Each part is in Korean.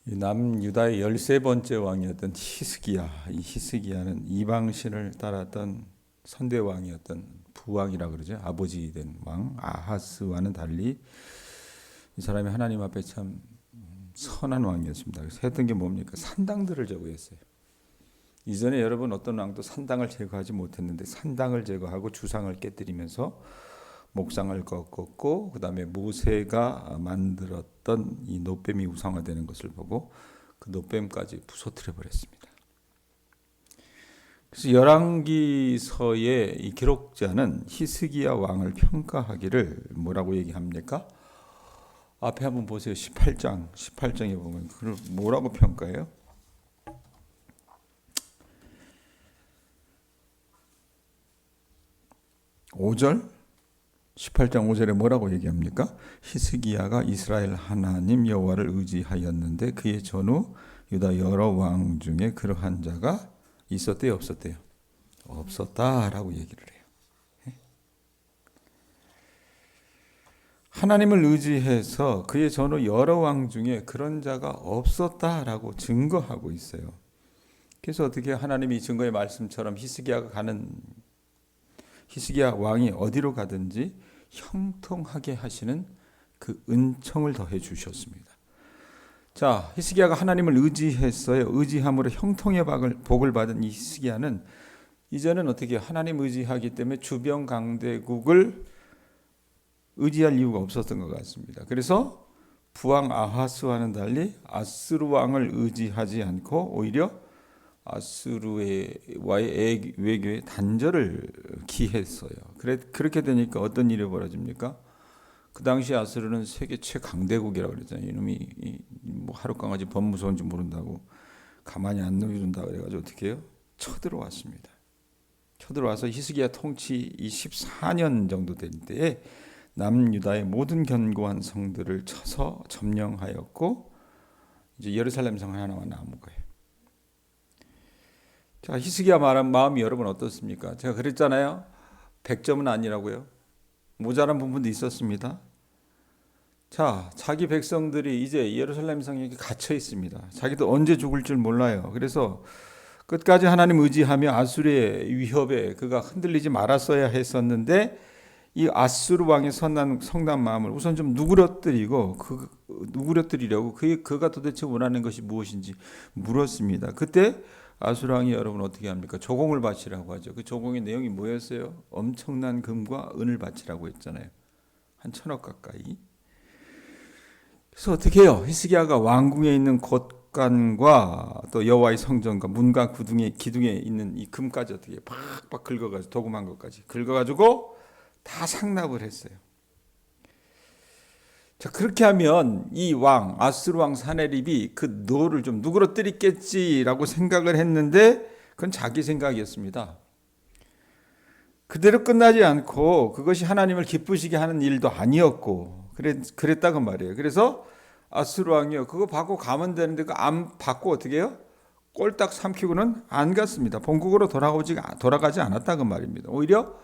이 남유다의 13번째 왕이었던 히스기야. 이 히스기야는 이방신을 따랐던 선대 왕이었던 부왕이라 그러죠. 아버지 된 왕 아하스와는 달리 이 사람이 하나님 앞에 참 선한 왕이었습니다. 그래서 했던 게 뭡니까? 산당들을 제거했어요. 이전에 여러분 어떤 왕도 산당을 제거하지 못했는데 산당을 제거하고 주상을 깨뜨리면서 목상을 꺾었고 그 다음에 모세가 만들었던 이 놋뱀이 우상화되는 것을 보고 그 놋뱀까지 부서뜨려 버렸습니다. 그래서 열왕기서의 이 기록자는 히스기야 왕을 평가하기를 뭐라고 얘기합니까? 앞에 한번 보세요. 18장에 보면 그걸 뭐라고 평가해요? 5절? 18장 5절에 뭐라고 얘기합니까? 히스기야가 이스라엘 하나님 여호와를 의지하였는데 그의 전후 유다 여러 왕 중에 그러한 자가 있었대요, 없었대요? 없었다라고 얘기를 해요. 하나님을 의지해서 그의 전후 여러 왕 중에 그런 자가 없었다라고 증거하고 있어요. 그래서 어떻게 하나님이 증거의 말씀처럼 히스기야 왕이 어디로 가든지 형통하게 하시는 그 은총을 더해 주셨습니다. 자, 히스기야가 하나님을 의지했어요. 의지함으로 형통의 복을 받은 이 히스기야는 이제는 어떻게 하나님 의지하기 때문에 주변 강대국을 의지할 이유가 없었던 것 같습니다. 그래서 부왕 아하스와는 달리 아스루 왕을 의지하지 않고 오히려 아수르와의 외교에 단절을 기했어요. 그렇게 되니까 어떤 일이 벌어집니까? 그 당시 아수르는 세계 최강대국이라고 그랬잖아요. 이놈이 뭐 하룻강아지 법무서운지 모른다고 가만히 안 놓여준다 그래가지고 어떻게 해요? 쳐들어왔습니다. 쳐들어와서 히스기야 통치 14년 정도 될 때에 남유다의 모든 견고한 성들을 쳐서 점령하였고 이제 예루살렘 성 하나만 남은 거예요. 자, 히스기야 마음이 여러분 어떻습니까? 제가 그랬잖아요. 100점은 아니라고요. 모자란 부분도 있었습니다. 자, 자기 백성들이 이제 예루살렘 성에 갇혀 있습니다. 자기도 언제 죽을 줄 몰라요. 그래서 끝까지 하나님 의지하며 아수르의 위협에 그가 흔들리지 말았어야 했었는데 이 아수르 왕의 성난 마음을 우선 좀 누그러뜨리려고 그가 도대체 원하는 것이 무엇인지 물었습니다. 그때 아수르 왕이 여러분 어떻게 합니까? 조공을 바치라고 하죠. 그 조공의 내용이 뭐였어요? 엄청난 금과 은을 바치라고 했잖아요. 한 1,000억 가까이. 그래서 어떻게 해요? 히스기야가 왕궁에 있는 곳간과 또 여호와의 성전과 문과 기둥에 있는 이 금까지 어떻게 팍팍 긁어가지고 도금한 것까지 긁어가지고 다 상납을 했어요. 자, 그렇게 하면 이 왕 아수르 왕 사네립이 그 노를 좀 누그러뜨리겠지라고 생각을 했는데 그건 자기 생각이었습니다. 그대로 끝나지 않고 그것이 하나님을 기쁘시게 하는 일도 아니었고 그랬다고 말이에요. 그래서 아수르 왕이요 그거 받고 가면 되는데 그 안 받고 어떻게 해요? 꼴딱 삼키고는 안 갔습니다. 본국으로 돌아가지 않았다고 말입니다. 오히려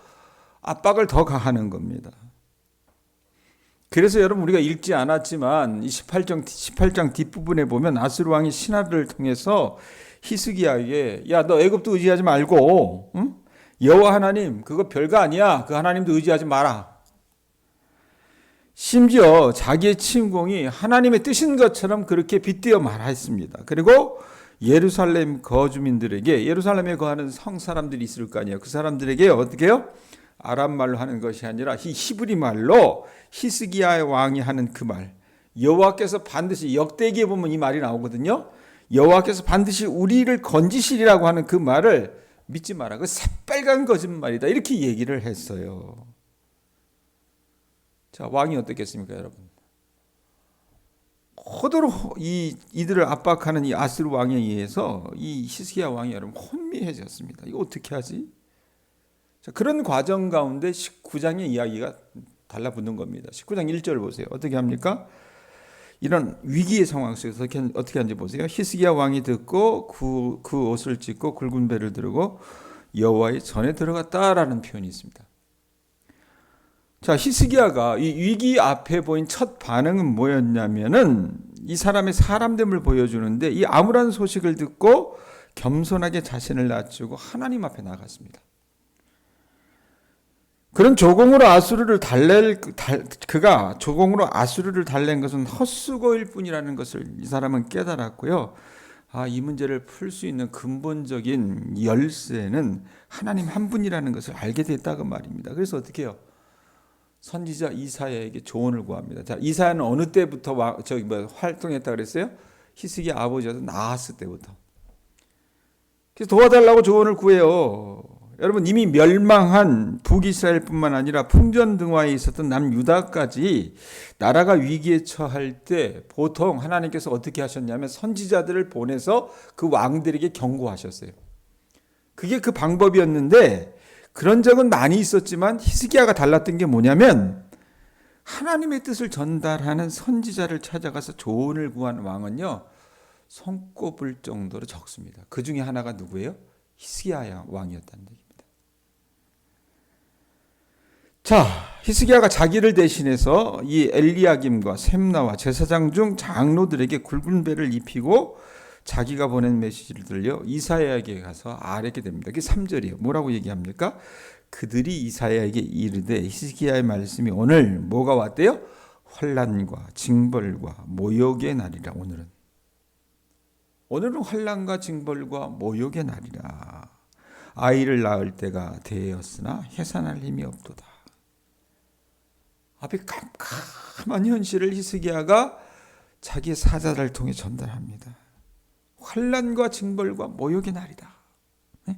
압박을 더 가하는 겁니다. 그래서 여러분 우리가 읽지 않았지만 이 18장 뒷부분에 보면 아수르 왕이 신하들을 통해서 히스기야에게 야, 너 애굽도 의지하지 말고 응? 여호와 하나님 그거 별거 아니야. 그 하나님도 의지하지 마라. 심지어 자기의 침공이 하나님의 뜻인 것처럼 그렇게 빗대어 말했습니다. 그리고 예루살렘 거주민들에게 예루살렘에 거하는 성 사람들이 있을 거 아니에요. 그 사람들에게 어떻게 해요? 아람 말로 하는 것이 아니라 히브리 말로 히스기야의 왕이 하는 그 말, 여호와께서 반드시 역대기에 보면 이 말이 나오거든요. 여호와께서 반드시 우리를 건지시리라고 하는 그 말을 믿지 마라. 그 새빨간 거짓말이다. 이렇게 얘기를 했어요. 자, 왕이 어떻겠습니까, 여러분? 호도로 이들을 압박하는 이 아수르 왕에 의해서 이 히스기야 왕이 여러분 혼미해졌습니다. 이거 어떻게 하지? 자, 그런 과정 가운데 19장의 이야기가 달라붙는 겁니다. 19장 1절 보세요. 어떻게 합니까? 이런 위기의 상황 속에서 어떻게 하는지 보세요. 히스기야 왕이 듣고 그 옷을 찢고 굵은 배를 들고 여호와의 전에 들어갔다라는 표현이 있습니다. 자, 히스기야가 이 위기 앞에 보인 첫 반응은 뭐였냐면은 이 사람의 사람됨을 보여주는데 이 암울한 소식을 듣고 겸손하게 자신을 낮추고 하나님 앞에 나갔습니다. 그런 조공으로 아수르를 그가 조공으로 아수르를 달랜 것은 헛수고일 뿐이라는 것을 이 사람은 깨달았고요. 이 문제를 풀 수 있는 근본적인 열쇠는 하나님 한 분이라는 것을 알게 됐다고 말입니다. 그래서 어떻게 해요? 선지자 이사야에게 조언을 구합니다. 자, 이사야는 어느 때부터 활동했다 그랬어요? 히스기야 아버지가 나았을 때부터. 그래서 도와달라고 조언을 구해요. 여러분, 이미 멸망한 북이스라엘뿐만 아니라 풍전등화에 있었던 남유다까지 나라가 위기에 처할 때 보통 하나님께서 어떻게 하셨냐면 선지자들을 보내서 그 왕들에게 경고하셨어요. 그게 그 방법이었는데 그런 적은 많이 있었지만 히스기야가 달랐던 게 뭐냐면 하나님의 뜻을 전달하는 선지자를 찾아가서 조언을 구한 왕은요, 손꼽을 정도로 적습니다. 그 중에 하나가 누구예요? 히스기야 왕이었다는 얘기입니다. 자, 히스기야가 자기를 대신해서 이 엘리야김과 셈나와 제사장 중 장로들에게 굵은 배를 입히고 자기가 보낸 메시지를 들려 이사야에게 가서 아뢰게 됩니다. 그게 3절이에요. 뭐라고 얘기합니까? 그들이 이사야에게 이르되 히스기야의 말씀이 오늘 뭐가 왔대요? 환난과 징벌과 모욕의 날이라. 오늘은 환난과 징벌과 모욕의 날이라. 아이를 낳을 때가 되었으나 해산할 힘이 없도다. 앞에 깜깜한 현실을 히스기야가 자기의 사자를 통해 전달합니다. 환난과 징벌과 모욕의 날이다. 네?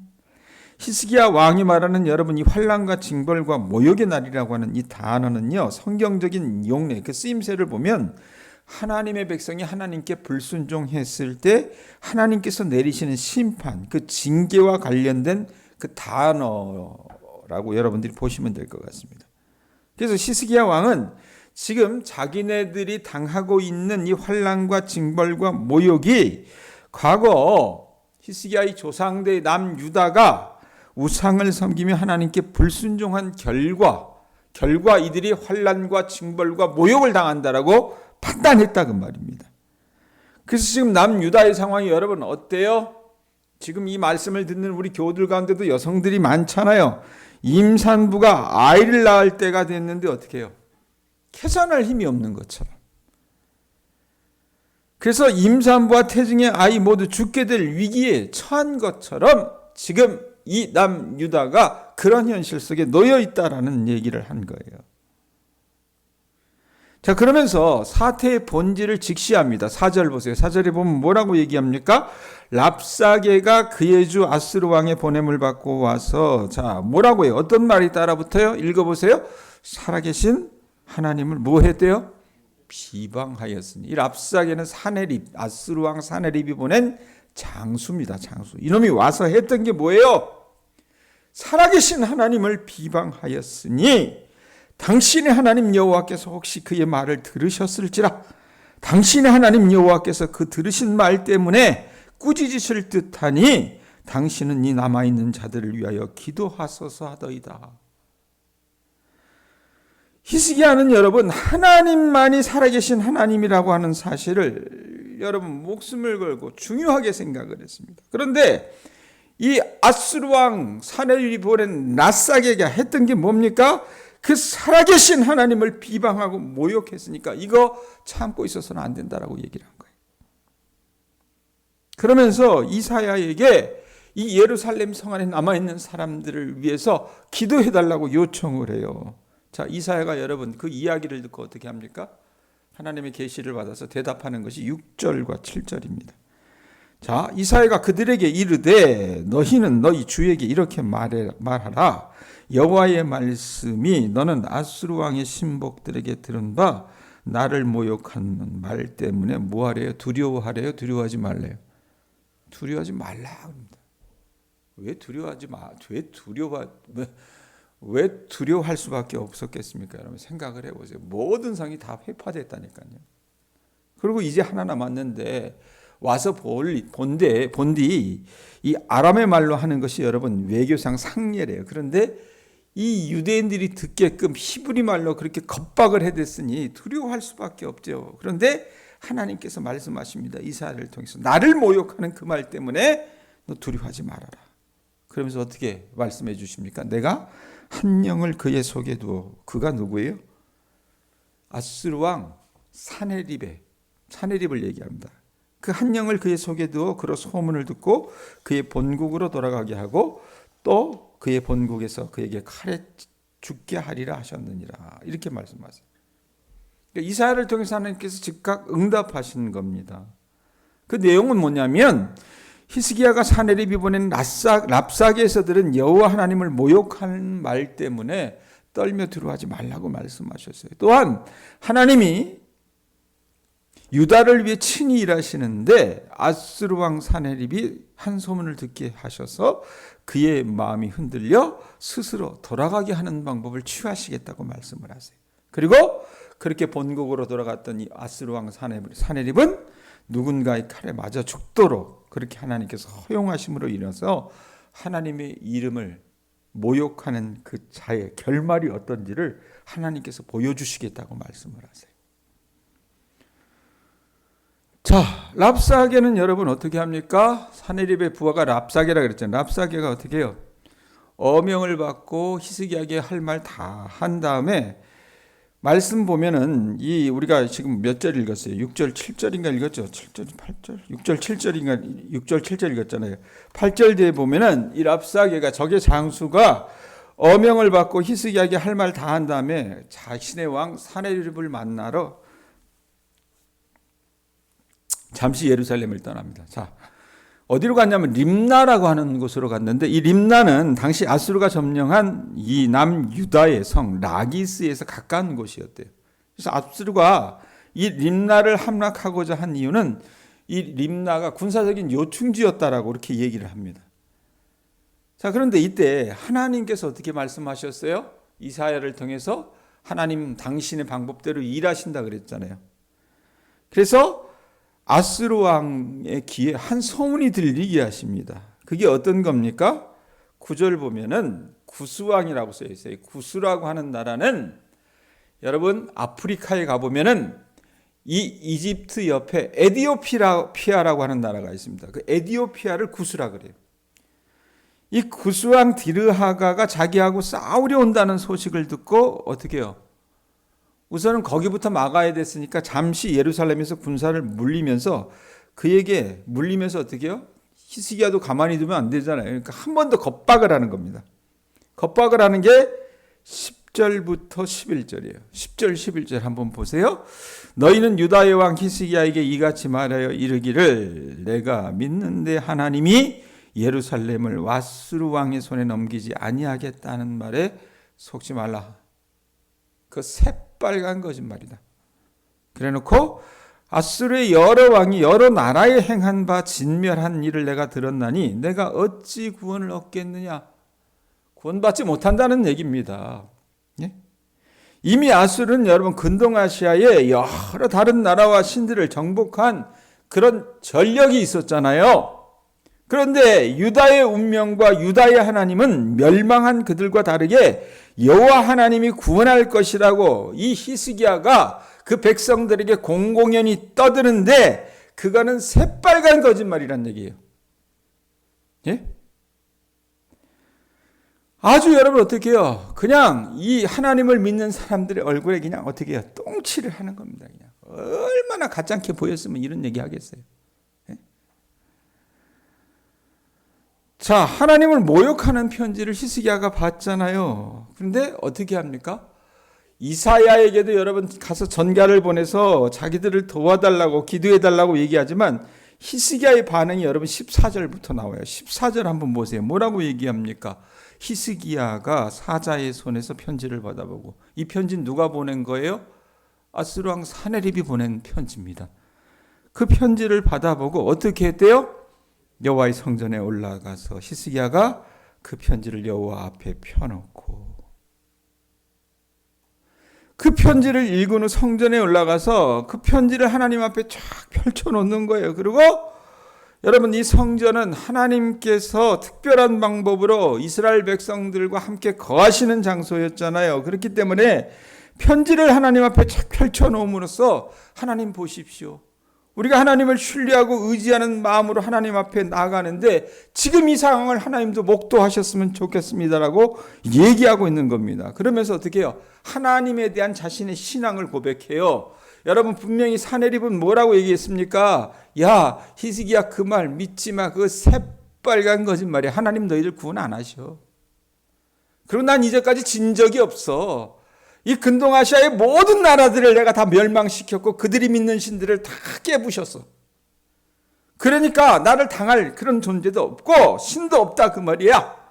히스기야 왕이 말하는 여러분, 이 환난과 징벌과 모욕의 날이라고 하는 이 단어는요, 성경적인 용례, 그 쓰임새를 보면 하나님의 백성이 하나님께 불순종했을 때 하나님께서 내리시는 심판, 그 징계와 관련된 그 단어라고 여러분들이 보시면 될 것 같습니다. 그래서 히스기야 왕은 지금 자기네들이 당하고 있는 이 환난과 징벌과 모욕이 과거 히스기야의 조상대 남유다가 우상을 섬기며 하나님께 불순종한 결과 이들이 환난과 징벌과 모욕을 당한다라고 판단했다 그 말입니다. 그래서 지금 남유다의 상황이 여러분 어때요? 지금 이 말씀을 듣는 우리 교우들 가운데도 여성들이 많잖아요. 임산부가 아이를 낳을 때가 됐는데 어떻게 해요? 해산할 힘이 없는 것처럼. 그래서 임산부와 태중의 아이 모두 죽게 될 위기에 처한 것처럼 지금 이 남유다가 그런 현실 속에 놓여 있다라는 얘기를 한 거예요. 자, 그러면서 사태의 본질을 직시합니다. 4절 보세요. 4절에 보면 뭐라고 얘기합니까? 랍사게가 그의 주 아스루 왕의 보냄을 받고 와서, 자, 뭐라고 해요? 어떤 말이 따라붙어요? 읽어보세요. 살아계신 하나님을 뭐 했대요? 비방하였으니. 이 랍사게는 사네립, 아스루 왕 사네립이 보낸 장수입니다. 장수. 이놈이 와서 했던 게 뭐예요? 살아계신 하나님을 비방하였으니 당신의 하나님 여호와께서 혹시 그의 말을 들으셨을지라. 당신의 하나님 여호와께서 그 들으신 말 때문에 꾸짖으실 듯하니 당신은 이 남아있는 자들을 위하여 기도하소서 하더이다. 히스기야는 여러분 하나님만이 살아계신 하나님이라고 하는 사실을 여러분 목숨을 걸고 중요하게 생각을 했습니다. 그런데 이 아수르 왕 사네립이 보낸 랍사게가 했던 게 뭡니까? 그 살아계신 하나님을 비방하고 모욕했으니까 이거 참고 있어서는 안 된다라고 얘기를 한 거예요. 그러면서 이사야에게 이 예루살렘 성 안에 남아있는 사람들을 위해서 기도해달라고 요청을 해요. 자, 이사야가 여러분 그 이야기를 듣고 어떻게 합니까? 하나님의 계시를 받아서 대답하는 것이 6절과 7절입니다. 자, 이사야가 그들에게 이르되 너희는 너희 주에게 이렇게 말하라. 여호와의 말씀이 너는 아수르 왕의 신복들에게 들은 바 나를 모욕하는 말 때문에 뭐하래요? 두려워하래요? 두려워하지 말래요? 두려워하지 말라 합니다. 왜 두려워하지 마? 왜 두려워할 수밖에 없었겠습니까? 여러분 생각을 해보세요. 모든 성이 다 회파됐다니까요. 그리고 이제 하나 남았는데 와서 본디 이 아람의 말로 하는 것이 여러분 외교상 상례래요. 그런데 이 유대인들이 듣게끔 히브리 말로 그렇게 겁박을 해댔으니 두려워할 수밖에 없죠. 그런데 하나님께서 말씀하십니다. 이사야를 통해서 나를 모욕하는 그 말 때문에 너 두려워하지 말아라. 그러면서 어떻게 말씀해 주십니까? 내가 한 영을 그의 속에 두어. 그가 누구예요? 아수르 왕 사네립을 얘기합니다. 그 한 영을 그의 속에 두어 그로 소문을 듣고 그의 본국으로 돌아가게 하고 또 그의 본국에서 그에게 칼에 죽게 하리라 하셨느니라. 이렇게 말씀하세요. 그러니까 이사야를 통해서 하나님께서 즉각 응답하신 겁니다. 그 내용은 뭐냐면 히스기야가 사네립이 보낸 랍사게에서 들은 여호와 하나님을 모욕하는 말 때문에 떨며 두려워하지 말라고 말씀하셨어요. 또한 하나님이 유다를 위해 친히 일하시는데 아수르 왕 사네립이 한 소문을 듣게 하셔서 그의 마음이 흔들려 스스로 돌아가게 하는 방법을 취하시겠다고 말씀을 하세요. 그리고 그렇게 본국으로 돌아갔던 이 아수르 왕 사네립은 누군가의 칼에 맞아 죽도록 그렇게 하나님께서 허용하심으로 인해서 하나님의 이름을 모욕하는 그 자의 결말이 어떤지를 하나님께서 보여주시겠다고 말씀을 하세요. 자, 랍사게는 여러분 어떻게 합니까? 사네립의 부하가 랍사게라 그랬잖아요. 랍사게가 어떻게 해요? 어명을 받고 히스기야에게 할 말 다 한 다음에 말씀 보면은 이 우리가 지금 몇 절 읽었어요? 6절, 7절인가 읽었죠? 7절, 8절? 6절, 7절인가 6절, 7절 읽었잖아요. 8절 뒤에 보면은 이 랍사게가 적의 장수가 어명을 받고 히스기야에게 할 말 다 한 다음에 자신의 왕 사네립을 만나러 잠시 예루살렘을 떠납니다. 자, 어디로 갔냐면 림나라고 하는 곳으로 갔는데 이 림나는 당시 아수르가 점령한 이 남유다의 성 라기스에서 가까운 곳이었대요. 그래서 아수르가 이 림나를 함락하고자 한 이유는 이 림나가 군사적인 요충지였다라고 이렇게 얘기를 합니다. 자, 그런데 이때 하나님께서 어떻게 말씀하셨어요? 이사야를 통해서 하나님 당신의 방법대로 일하신다 그랬잖아요. 그래서 아수르 왕의 귀에 한 소문이 들리게 하십니다. 그게 어떤 겁니까? 9절 보면은 구스왕이라고 써 있어요. 구스라고 하는 나라는 여러분 아프리카에 가보면은 이 이집트 옆에 에디오피아라고 하는 나라가 있습니다. 그 에디오피아를 구스라 그래요. 이 구스왕 디르하가가 자기하고 싸우려 온다는 소식을 듣고 어떻게 해요? 우선은 거기부터 막아야 됐으니까 잠시 예루살렘에서 군사를 물리면서 그에게 물리면서 어떻게 해요? 히스기야도 가만히 두면 안 되잖아요. 그러니까 한 번 더 겁박을 하는 겁니다. 겁박을 하는 게 10절부터 11절이에요. 10절, 11절 한번 보세요. 너희는 유다의 왕 히스기야에게 이같이 말하여 이르기를 내가 믿는데 하나님이 예루살렘을 아수르 왕의 손에 넘기지 아니하겠다는 말에 속지 말라. 그 새빨간 거짓말이다. 그래놓고 아수르의 여러 왕이 여러 나라에 행한 바 진멸한 일을 내가 들었나니 내가 어찌 구원을 얻겠느냐. 구원받지 못한다는 얘기입니다. 예? 이미 아수르는 여러분 근동아시아에 여러 다른 나라와 신들을 정복한 그런 전력이 있었잖아요. 그런데 유다의 운명과 유다의 하나님은 멸망한 그들과 다르게 여호와 하나님이 구원할 것이라고 이 히스기야가 그 백성들에게 공공연히 떠드는데 그거는 새빨간 거짓말이란 얘기예요. 예? 아주 여러분 어떻게 해요? 그냥 이 하나님을 믿는 사람들의 얼굴에 그냥 어떻게 해요? 똥칠을 하는 겁니다. 그냥 얼마나 가짜게 보였으면 이런 얘기 하겠어요. 자, 하나님을 모욕하는 편지를 히스기야가 받잖아요. 그런데 어떻게 합니까? 이사야에게도 여러분 가서 전가를 보내서 자기들을 도와달라고 기도해달라고 얘기하지만 히스기야의 반응이 여러분 14절부터 나와요. 14절 한번 보세요. 뭐라고 얘기합니까? 히스기야가 사자의 손에서 편지를 받아보고 이 편지는 누가 보낸 거예요? 아수르 왕 사네립이 보낸 편지입니다. 그 편지를 받아보고 어떻게 했대요? 여호와의 성전에 올라가서 히스기야가 그 편지를 여호와 앞에 펴놓고 그 편지를 읽은 후 성전에 올라가서 그 편지를 하나님 앞에 쫙 펼쳐놓는 거예요. 그리고 여러분 이 성전은 하나님께서 특별한 방법으로 이스라엘 백성들과 함께 거하시는 장소였잖아요. 그렇기 때문에 편지를 하나님 앞에 쫙 펼쳐놓음으로써 하나님 보십시오. 우리가 하나님을 신뢰하고 의지하는 마음으로 하나님 앞에 나아가는데 지금 이 상황을 하나님도 목도하셨으면 좋겠습니다라고 얘기하고 있는 겁니다. 그러면서 어떻게 해요? 하나님에 대한 자신의 신앙을 고백해요. 여러분 분명히 사내립은 뭐라고 얘기했습니까? 야 히스기야 그 말 믿지 마. 그거 새빨간 거짓말이야. 하나님 너희들 구원 안 하셔. 그리고 난 이제까지 진 적이 없어. 이 근동아시아의 모든 나라들을 내가 다 멸망시켰고 그들이 믿는 신들을 다 깨부셨어. 그러니까 나를 당할 그런 존재도 없고 신도 없다 그 말이야.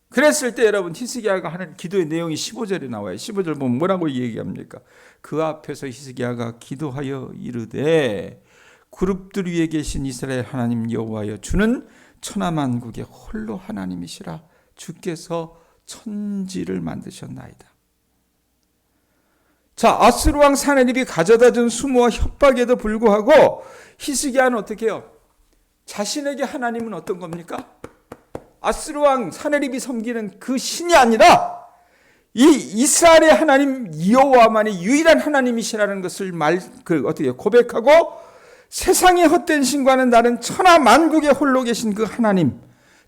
그랬을 때 여러분 히스기야가 하는 기도의 내용이 15절에 나와요. 15절 보면 뭐라고 얘기합니까? 그 앞에서 히스기야가 기도하여 이르되 그룹들 위에 계신 이스라엘 하나님 여호와여 주는 천하만국의 홀로 하나님이시라. 주께서 천지를 만드셨나이다. 자, 아수르 왕 사내립이 가져다 준 수모와 협박에도 불구하고 히스기야는 어떻게 해요? 자신에게 하나님은 어떤 겁니까? 아수르 왕 사내립이 섬기는 그 신이 아니라 이 이스라엘의 하나님 여호와만이 유일한 하나님이시라는 것을 어떻게 고백하고 세상의 헛된 신과는 다른 천하 만국에 홀로 계신 그 하나님,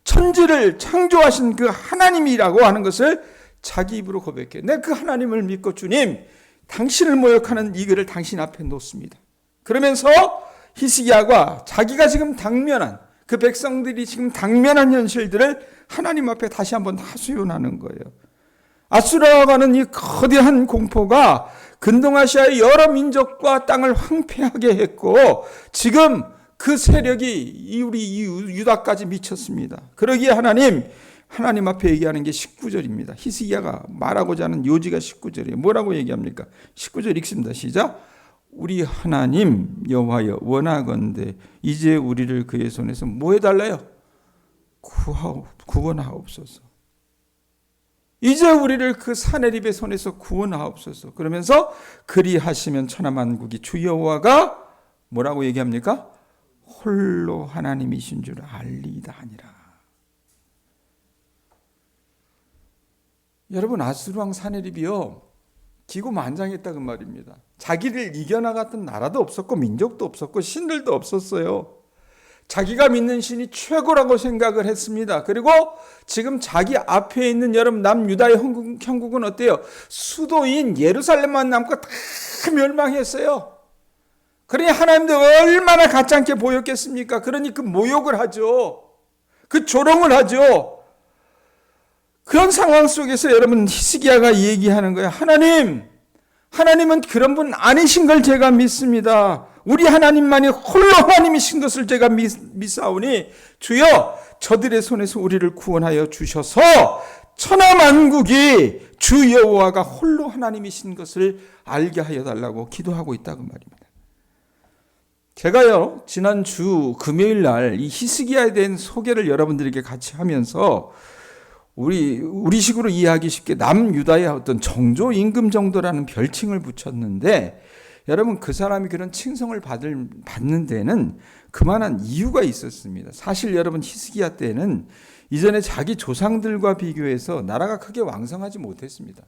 천지를 창조하신 그 하나님이라고 하는 것을 자기 입으로 고백해. 내 그 하나님을 믿고 주님, 당신을 모욕하는 이 글을 당신 앞에 놓습니다. 그러면서 히스기야가 자기가 지금 당면한 그 백성들이 지금 당면한 현실들을 하나님 앞에 다시 한번 하소연하는 거예요. 아수라와는 이 거대한 공포가 근동아시아의 여러 민족과 땅을 황폐하게 했고 지금 그 세력이 우리 유다까지 미쳤습니다. 그러기에 하나님 앞에 얘기하는 게 19절입니다. 히스기야가 말하고자 하는 요지가 19절이에요. 뭐라고 얘기합니까? 19절 읽습니다. 시작. 우리 하나님 여호와여 원하건대 이제 우리를 그의 손에서 뭐 해달라요? 구원하옵소서. 이제 우리를 그 사내립의 손에서 구원하옵소서. 그러면서 그리하시면 천하만국이 주 여호와가 뭐라고 얘기합니까? 홀로 하나님이신 줄 알리이다 하니라. 여러분 아수르 왕 사내립이요 기고만장했다 그 말입니다. 자기를 이겨나갔던 나라도 없었고 민족도 없었고 신들도 없었어요. 자기가 믿는 신이 최고라고 생각을 했습니다. 그리고 지금 자기 앞에 있는 여러분 남유다의 형국은 어때요? 수도인 예루살렘만 남고 다 멸망했어요. 그러니 하나님도 얼마나 가짜않게 보였겠습니까? 그러니 그 모욕을 하죠. 그 조롱을 하죠. 그런 상황 속에서 여러분 히스기야가 얘기하는 거예요. 하나님은 그런 분 아니신 걸 제가 믿습니다. 우리 하나님만이 홀로 하나님이신 것을 제가 믿사오니 주여 저들의 손에서 우리를 구원하여 주셔서 천하만국이 주 여호와가 홀로 하나님이신 것을 알게 하여 달라고 기도하고 있다고 말입니다. 제가요 지난주 금요일 날 이 히스기야에 대한 소개를 여러분들에게 같이 하면서 우리식으로 이해하기 쉽게 남유다의 어떤 정조 임금 정도라는 별칭을 붙였는데 여러분 그 사람이 그런 칭송을 받는 데는 그만한 이유가 있었습니다. 사실 여러분 히스기야 때는 이전에 자기 조상들과 비교해서 나라가 크게 왕성하지 못했습니다.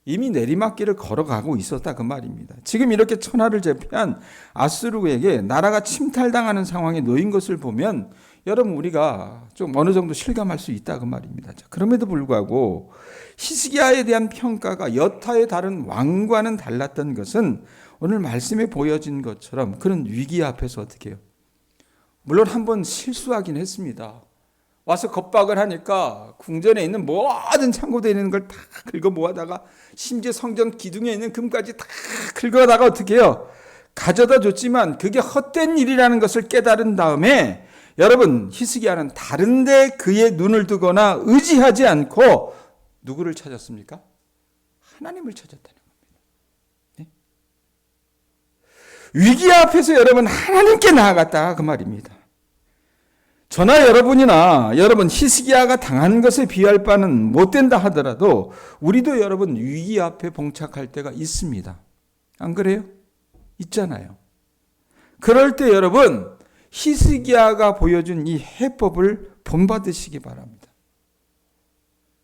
이미 내리막길을 걸어가고 있었다 그 말입니다. 지금 이렇게 천하를 제패한 아수르에게 나라가 침탈당하는 상황에 놓인 것을 보면 여러분 우리가 좀 어느 정도 실감할 수 있다 그 말입니다. 자, 그럼에도 불구하고 히스기야에 대한 평가가 여타의 다른 왕과는 달랐던 것은 오늘 말씀에 보여진 것처럼 그런 위기 앞에서 어떻게 해요? 물론 한번 실수하긴 했습니다. 와서 겁박을 하니까 궁전에 있는 모든 창고대에 있는 걸 다 긁어 모아다가 심지어 성전 기둥에 있는 금까지 다 긁어다가 어떻게 해요? 가져다 줬지만 그게 헛된 일이라는 것을 깨달은 다음에 여러분 히스기야는 다른 데 그의 눈을 두거나 의지하지 않고 누구를 찾았습니까? 하나님을 찾았다는 겁니다. 네? 위기 앞에서 여러분 하나님께 나아갔다 그 말입니다. 저나 여러분이나 여러분 히스기야가 당한 것에 비할 바는 못 된다 하더라도 우리도 여러분 위기 앞에 봉착할 때가 있습니다. 안 그래요? 있잖아요. 그럴 때 여러분 히스기야가 보여준 이 해법을 본받으시기 바랍니다.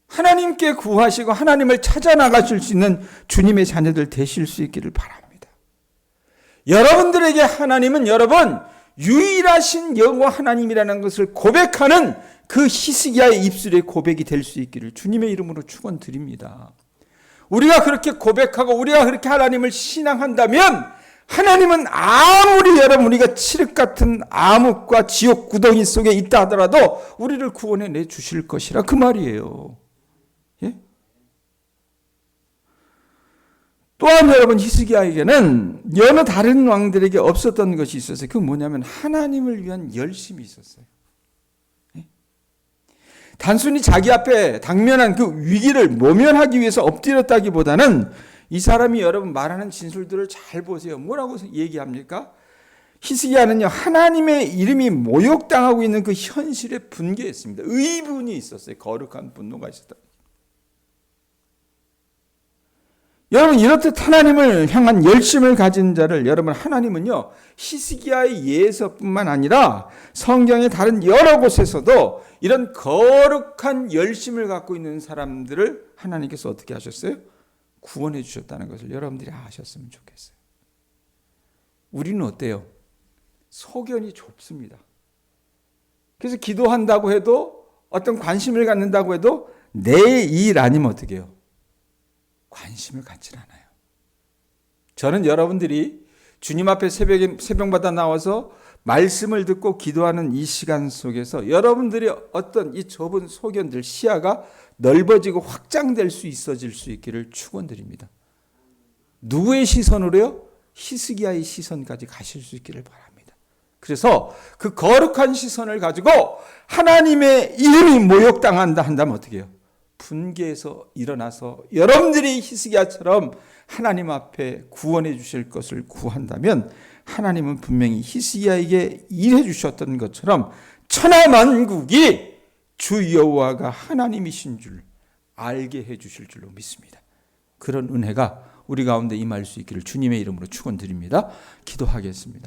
하나님께 구하시고 하나님을 찾아 나가실 수 있는 주님의 자녀들 되실 수 있기를 바랍니다. 여러분들에게 하나님은 여러분 유일하신 여호와 하나님이라는 것을 고백하는 그 히스기야의 입술의 고백이 될 수 있기를 주님의 이름으로 축원드립니다. 우리가 그렇게 고백하고 우리가 그렇게 하나님을 신앙한다면 하나님은 아무리 여러분 우리가 칠흑 같은 암흑과 지옥 구덩이 속에 있다 하더라도 우리를 구원해 내 주실 것이라 그 말이에요. 예? 또한 여러분 히스기야에게는 여느 다른 왕들에게 없었던 것이 있었어요. 그건 뭐냐면 하나님을 위한 열심이 있었어요. 예? 단순히 자기 앞에 당면한 그 위기를 모면하기 위해서 엎드렸다기보다는 이 사람이 여러분 말하는 진술들을 잘 보세요. 뭐라고 얘기합니까? 히스기야는요 하나님의 이름이 모욕당하고 있는 그 현실에 분개했습니다. 의분이 있었어요. 거룩한 분노가 있었다. 여러분 이렇듯 하나님을 향한 열심을 가진 자를 여러분 하나님은요 히스기야의 예에서뿐만 아니라 성경의 다른 여러 곳에서도 이런 거룩한 열심을 갖고 있는 사람들을 하나님께서 어떻게 하셨어요? 구원해 주셨다는 것을 여러분들이 아셨으면 좋겠어요. 우리는 어때요? 소견이 좁습니다. 그래서 기도한다고 해도 어떤 관심을 갖는다고 해도 내 일 아니면 어떻게 해요? 관심을 갖지 않아요. 저는 여러분들이 주님 앞에 새벽마다 나와서 말씀을 듣고 기도하는 이 시간 속에서 여러분들이 어떤 이 좁은 소견들 시야가 넓어지고 확장될 수 있어질 수 있기를 축원드립니다. 누구의 시선으로요? 히스기야의 시선까지 가실 수 있기를 바랍니다. 그래서 그 거룩한 시선을 가지고 하나님의 이름이 모욕당한다 한다면 어떻게 해요? 분개해서 일어나서 여러분들이 히스기야처럼 하나님 앞에 구원해 주실 것을 구한다면 하나님은 분명히 히스기야에게 일해 주셨던 것처럼 천하만국이 주 여호와가 하나님이신 줄 알게 해 주실 줄로 믿습니다. 그런 은혜가 우리 가운데 임할 수 있기를 주님의 이름으로 축원드립니다. 기도하겠습니다.